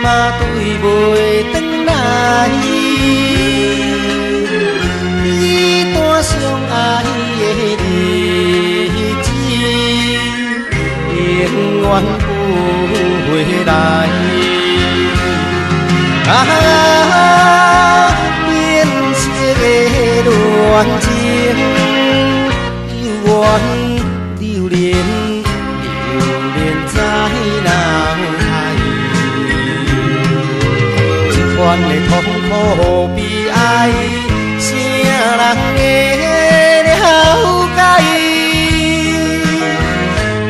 mà tôi vội từng này đi toa sông ai đi chi yên ngoan vui đại biên chia ghế đoàn chiến yêu quân điều điền trái nào hay chỉ quan để thống khổ bi ai chia lắng nghe để hao cay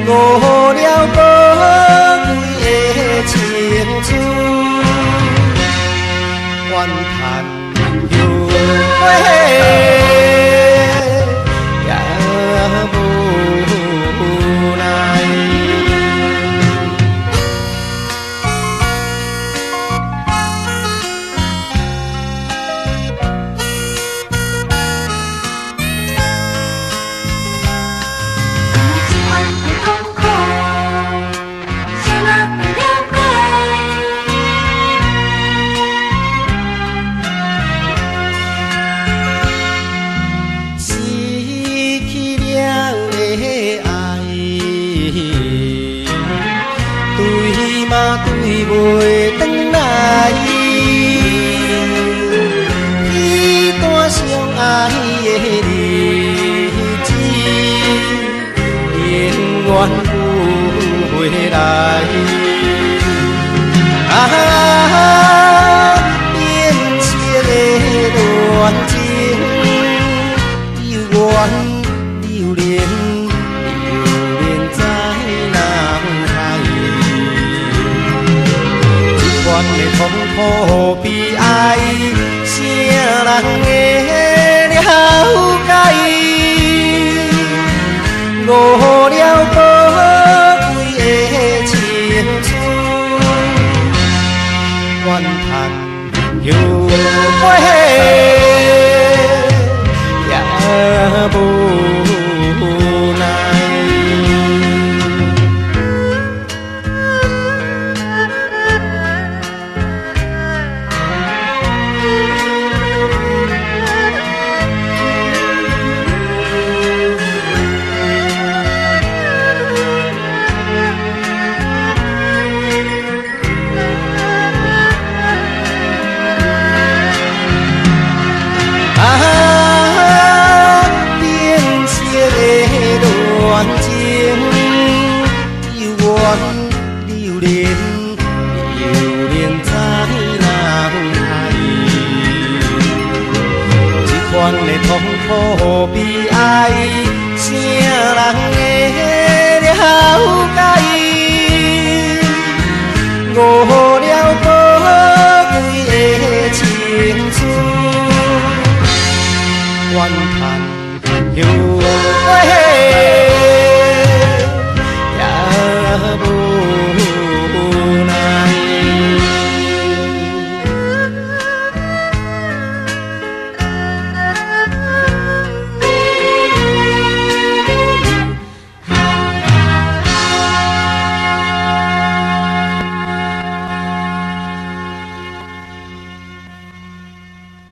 ngô đeo có người chiến chu hoàn thành yêu quê mà tôi vội từng này khi toa sông ai đi chi yên ngoan vui đại yên chia lệ đoàn chiến yêu quan điều điền quan để thống khổ bi ai chia lắng nghe để hao cay ngô đeo có vui chiến chu hoàn thành yêu quê dạ bù này biên chia lệ đoàn chiến yêu quân điều điền trái nào hay chỉ quan để thống khổ bi ai chia lắng nghe để hao cay ngô đeo có người chiến chu hoàn thành yêu